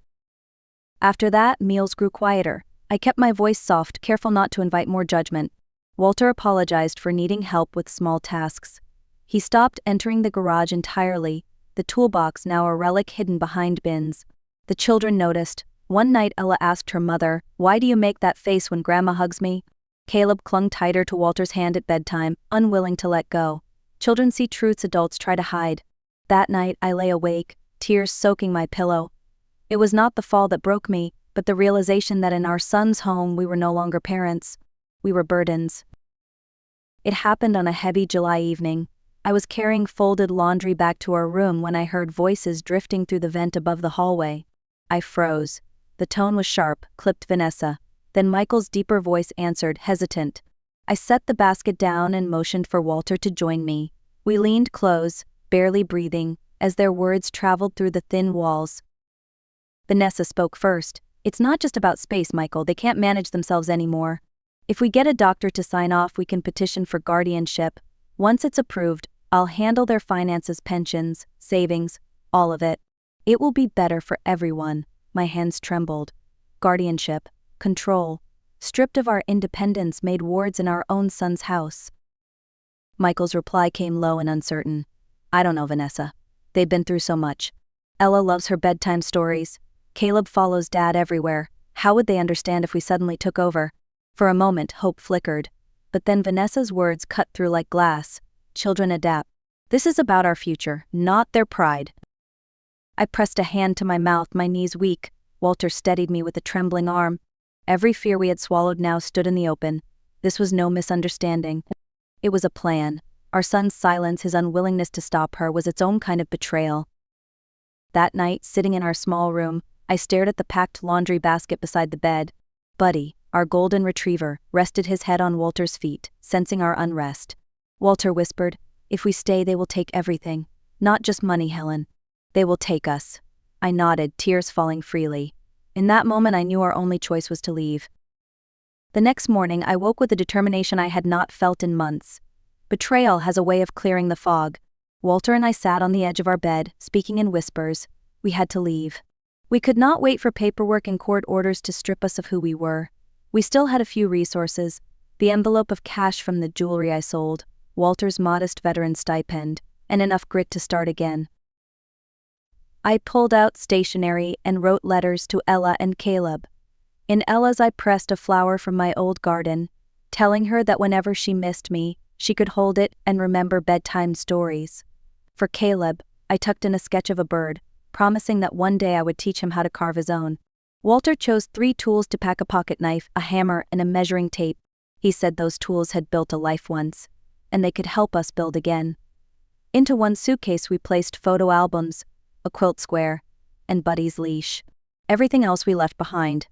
After that, meals grew quieter. I kept my voice soft, careful not to invite more judgment. Walter apologized for needing help with small tasks. He stopped entering the garage entirely, the toolbox now a relic hidden behind bins. The children noticed. One night Ella asked her mother, "Why do you make that face when Grandma hugs me?" Caleb clung tighter to Walter's hand at bedtime, unwilling to let go. Children see truths adults try to hide. That night I lay awake, tears soaking my pillow. It was not the fall that broke me, but the realization that in our son's home we were no longer parents. We were burdens. It happened on a heavy July evening. I was carrying folded laundry back to our room when I heard voices drifting through the vent above the hallway. I froze. The tone was sharp, clipped Vanessa. Then Michael's deeper voice answered, hesitant. I set the basket down and motioned for Walter to join me. We leaned close, barely breathing, as their words traveled through the thin walls. Vanessa spoke first. "It's not just about space, Michael. They can't manage themselves anymore. If we get a doctor to sign off, we can petition for guardianship. Once it's approved, I'll handle their finances, pensions, savings, all of it. It will be better for everyone." My hands trembled. Guardianship, control, stripped of our independence, made wards in our own son's house. Michael's reply came low and uncertain. "I don't know, Vanessa. They've been through so much. Ella loves her bedtime stories. Caleb follows Dad everywhere. How would they understand if we suddenly took over?" For a moment, hope flickered. But then Vanessa's words cut through like glass. "Children adapt. This is about our future, not their pride." I pressed a hand to my mouth, my knees weak. Walter steadied me with a trembling arm. Every fear we had swallowed now stood in the open. This was no misunderstanding. It was a plan. Our son's silence, his unwillingness to stop her, was its own kind of betrayal. That night, sitting in our small room, I stared at the packed laundry basket beside the bed. Buddy, our golden retriever, rested his head on Walter's feet, sensing our unrest. Walter whispered, "If we stay, they will take everything. Not just money, Helen. They will take us." I nodded, tears falling freely. In that moment I knew our only choice was to leave. The next morning I woke with a determination I had not felt in months. Betrayal has a way of clearing the fog. Walter and I sat on the edge of our bed, speaking in whispers. We had to leave. We could not wait for paperwork and court orders to strip us of who we were. We still had a few resources: the envelope of cash from the jewelry I sold, Walter's modest veteran stipend, and enough grit to start again. I pulled out stationery and wrote letters to Ella and Caleb. In Ella's I pressed a flower from my old garden, telling her that whenever she missed me, she could hold it and remember bedtime stories. For Caleb, I tucked in a sketch of a bird, promising that one day I would teach him how to carve his own. Walter chose 3 tools to pack: a pocket knife, a hammer, and a measuring tape. He said those tools had built a life once, and they could help us build again. Into one suitcase we placed photo albums, a quilt square, and Buddy's leash. Everything else we left behind.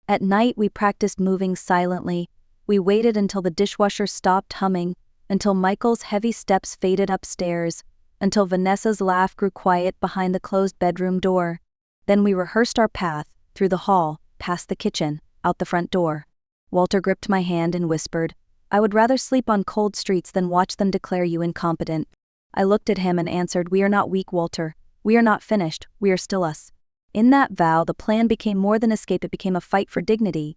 At night we practiced moving silently. We waited until the dishwasher stopped humming, until Michael's heavy steps faded upstairs, until Vanessa's laugh grew quiet behind the closed bedroom door. Then we rehearsed our path, through the hall, past the kitchen, out the front door. Walter gripped my hand and whispered, "I would rather sleep on cold streets than watch them declare you incompetent." I looked at him and answered, "We are not weak, Walter. We are not finished, we are still us." In that vow, the plan became more than escape, it became a fight for dignity.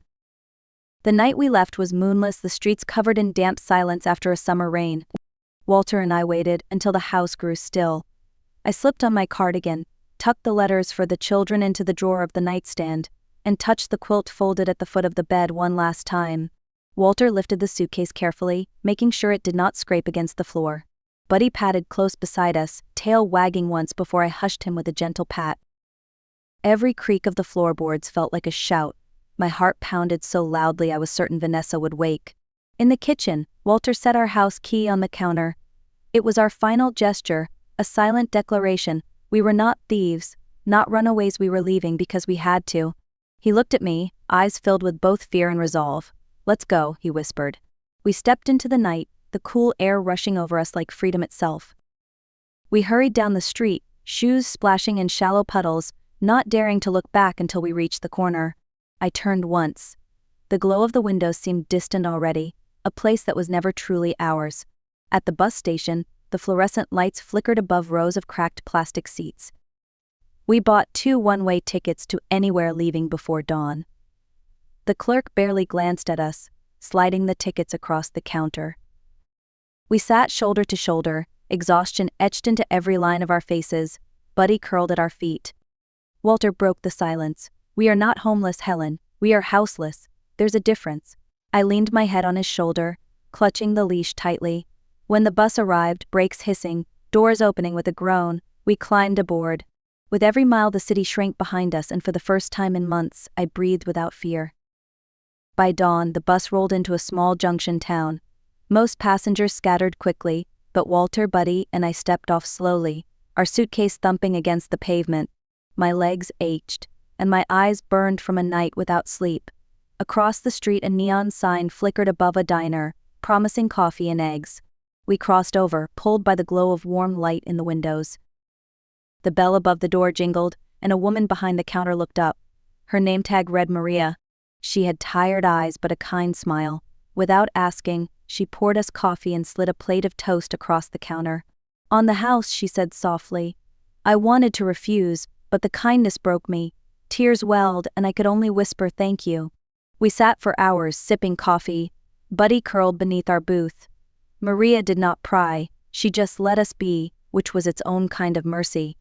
The night we left was moonless, the streets covered in damp silence after a summer rain. Walter and I waited until the house grew still. I slipped on my cardigan, tucked the letters for the children into the drawer of the nightstand, and touched the quilt folded at the foot of the bed one last time. Walter lifted the suitcase carefully, making sure it did not scrape against the floor. Buddy padded close beside us, tail wagging once before I hushed him with a gentle pat. Every creak of the floorboards felt like a shout. My heart pounded so loudly I was certain Vanessa would wake. In the kitchen, Walter set our house key on the counter. It was our final gesture, a silent declaration. We were not thieves, not runaways, we were leaving because we had to. He looked at me, eyes filled with both fear and resolve. "Let's go," he whispered. We stepped into the night, the cool air rushing over us like freedom itself. We hurried down the street, shoes splashing in shallow puddles, not daring to look back until we reached the corner. I turned once. The glow of the windows seemed distant already, a place that was never truly ours. At the bus station, the fluorescent lights flickered above rows of cracked plastic seats. We bought 2 one-way tickets to anywhere leaving before dawn. The clerk barely glanced at us, sliding the tickets across the counter. We sat shoulder to shoulder, exhaustion etched into every line of our faces, Buddy curled at our feet. Walter broke the silence. "We are not homeless, Helen. We are houseless. There's a difference." I leaned my head on his shoulder, clutching the leash tightly. When the bus arrived, brakes hissing, doors opening with a groan, we climbed aboard. With every mile the city shrank behind us, and for the first time in months, I breathed without fear. By dawn, the bus rolled into a small junction town. Most passengers scattered quickly, but Walter, Buddy, and I stepped off slowly, our suitcase thumping against the pavement. My legs ached, and my eyes burned from a night without sleep. Across the street a neon sign flickered above a diner, promising coffee and eggs. We crossed over, pulled by the glow of warm light in the windows. The bell above the door jingled, and a woman behind the counter looked up. Her name tag read Maria. She had tired eyes but a kind smile. Without asking, she poured us coffee and slid a plate of toast across the counter. "On the house," she said softly. I wanted to refuse, but the kindness broke me. Tears welled, and I could only whisper thank you. We sat for hours, sipping coffee. Buddy curled beneath our booth. Maria did not pry, she just let us be, which was its own kind of mercy.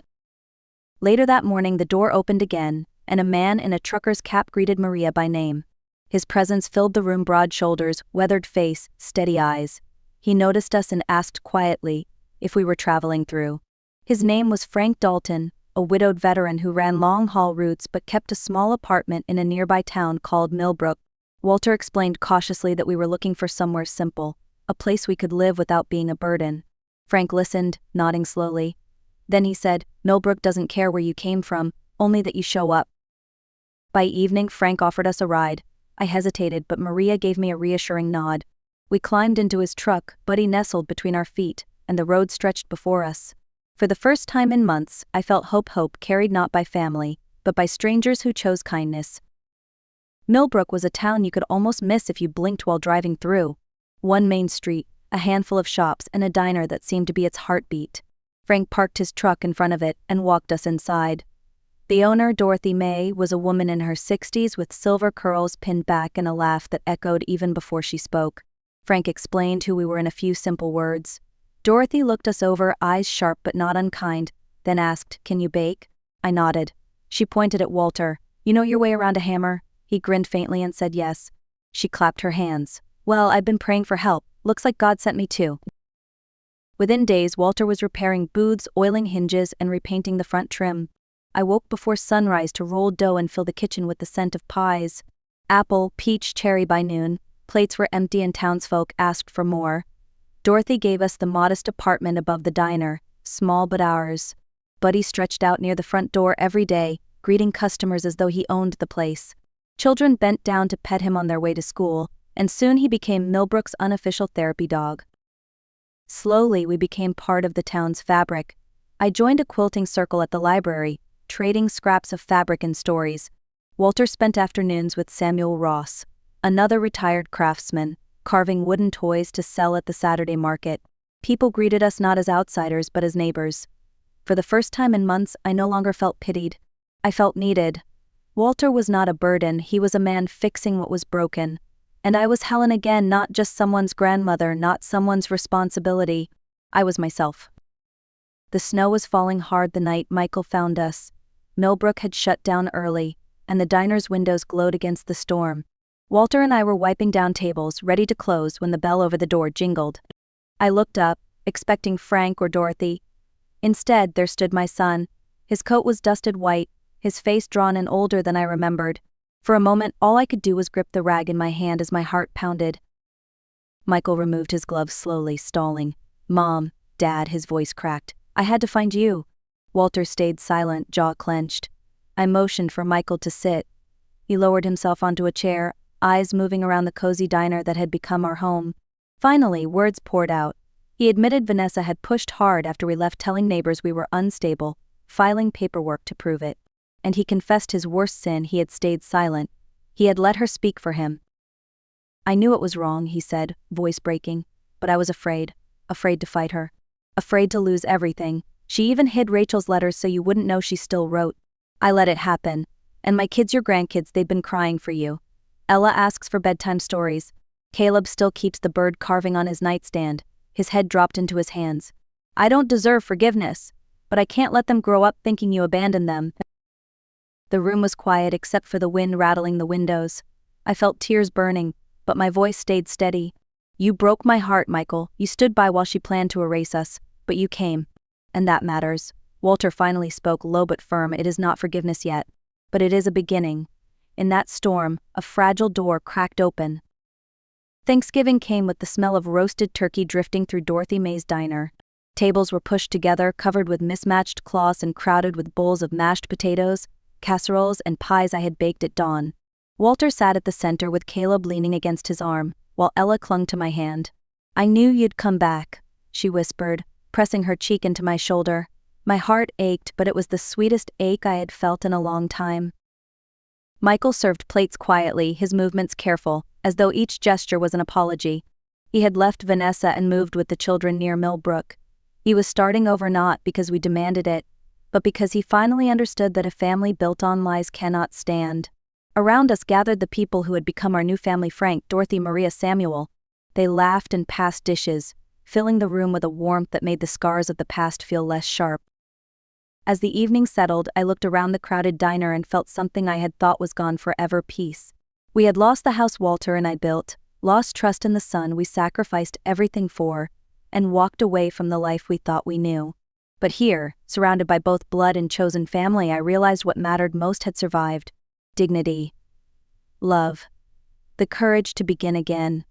Later that morning the door opened again, and a man in a trucker's cap greeted Maria by name. His presence filled the room, broad shoulders, weathered face, steady eyes. He noticed us and asked quietly if we were traveling through. His name was Frank Dalton, a widowed veteran who ran long-haul routes but kept a small apartment in a nearby town called Millbrook. Walter explained cautiously that we were looking for somewhere simple, a place we could live without being a burden. Frank listened, nodding slowly. Then he said, "Millbrook doesn't care where you came from, only that you show up." By evening Frank offered us a ride. I hesitated, but Maria gave me a reassuring nod. We climbed into his truck, Buddy nestled between our feet, and the road stretched before us. For the first time in months, I felt hope carried not by family, but by strangers who chose kindness. Millbrook was a town you could almost miss if you blinked while driving through. One main street, a handful of shops, and a diner that seemed to be its heartbeat. Frank parked his truck in front of it and walked us inside. The owner, Dorothy May, was a woman in her 60s with silver curls pinned back and a laugh that echoed even before she spoke. Frank explained who we were in a few simple words. Dorothy looked us over, eyes sharp but not unkind, then asked, "Can you bake?" I nodded. She pointed at Walter. "You know your way around a hammer?" He grinned faintly and said yes. She clapped her hands. "Well, I've been praying for help. Looks like God sent me too." Within days, Walter was repairing booths, oiling hinges, and repainting the front trim. I woke before sunrise to roll dough and fill the kitchen with the scent of pies. Apple, peach, cherry by noon. Plates were empty and townsfolk asked for more. Dorothy gave us the modest apartment above the diner, small but ours. Buddy stretched out near the front door every day, greeting customers as though he owned the place. Children bent down to pet him on their way to school, and soon he became Millbrook's unofficial therapy dog. Slowly, we became part of the town's fabric. I joined a quilting circle at the library, trading scraps of fabric and stories. Walter spent afternoons with Samuel Ross, another retired craftsman, carving wooden toys to sell at the Saturday market. People greeted us not as outsiders but as neighbors. For the first time in months, I no longer felt pitied. I felt needed. Walter was not a burden, he was a man fixing what was broken. And I was Helen again, not just someone's grandmother, not someone's responsibility. I was myself. The snow was falling hard the night Michael found us. Millbrook had shut down early, and the diner's windows glowed against the storm. Walter and I were wiping down tables, ready to close when the bell over the door jingled. I looked up, expecting Frank or Dorothy. Instead, there stood my son. His coat was dusted white, his face drawn and older than I remembered. For a moment, all I could do was grip the rag in my hand as my heart pounded. Michael removed his gloves slowly, stalling. "Mom, Dad," his voice cracked. "I had to find you." Walter stayed silent, jaw clenched. I motioned for Michael to sit. He lowered himself onto a chair, eyes moving around the cozy diner that had become our home. Finally, words poured out. He admitted Vanessa had pushed hard after we left, telling neighbors we were unstable, filing paperwork to prove it. And he confessed his worst sin: he had stayed silent. He had let her speak for him. "I knew it was wrong," he said, voice breaking, "but I was afraid to fight her, afraid to lose everything. She even hid Rachel's letters so you wouldn't know she still wrote. I let it happen. And my kids, your grandkids, they've been crying for you. Ella asks for bedtime stories. Caleb still keeps the bird carving on his nightstand." His head dropped into his hands. "I don't deserve forgiveness, but I can't let them grow up thinking you abandoned them." The room was quiet except for the wind rattling the windows. I felt tears burning, but my voice stayed steady. "You broke my heart, Michael. You stood by while she planned to erase us, but you came. And that matters." Walter finally spoke, low but firm. "It is not forgiveness yet, but it is a beginning." In that storm, a fragile door cracked open. Thanksgiving came with the smell of roasted turkey drifting through Dorothy May's diner. Tables were pushed together, covered with mismatched cloths and crowded with bowls of mashed potatoes, casseroles, and pies I had baked at dawn. Walter sat at the center with Caleb leaning against his arm, while Ella clung to my hand. "I knew you'd come back," she whispered, pressing her cheek into my shoulder. My heart ached, but it was the sweetest ache I had felt in a long time. Michael served plates quietly, his movements careful, as though each gesture was an apology. He had left Vanessa and moved with the children near Millbrook. He was starting over not because we demanded it, but because he finally understood that a family built on lies cannot stand. Around us gathered the people who had become our new family: Frank, Dorothy, Maria, Samuel. They laughed and passed dishes, filling the room with a warmth that made the scars of the past feel less sharp. As the evening settled, I looked around the crowded diner and felt something I had thought was gone forever: peace. We had lost the house Walter and I built, lost trust in the son we sacrificed everything for, and walked away from the life we thought we knew. But here, surrounded by both blood and chosen family, I realized what mattered most had survived: dignity, love, the courage to begin again.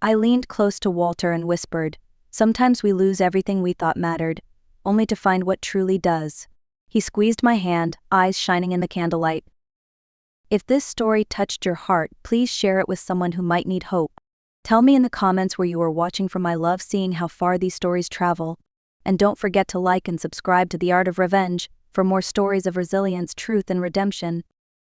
I leaned close to Walter and whispered, "Sometimes we lose everything we thought mattered, only to find what truly does." He squeezed my hand, eyes shining in the candlelight. If this story touched your heart, please share it with someone who might need hope. Tell me in the comments where you are watching from. I love seeing how far these stories travel. And don't forget to like and subscribe to The Art of Revenge for more stories of resilience, truth, and redemption.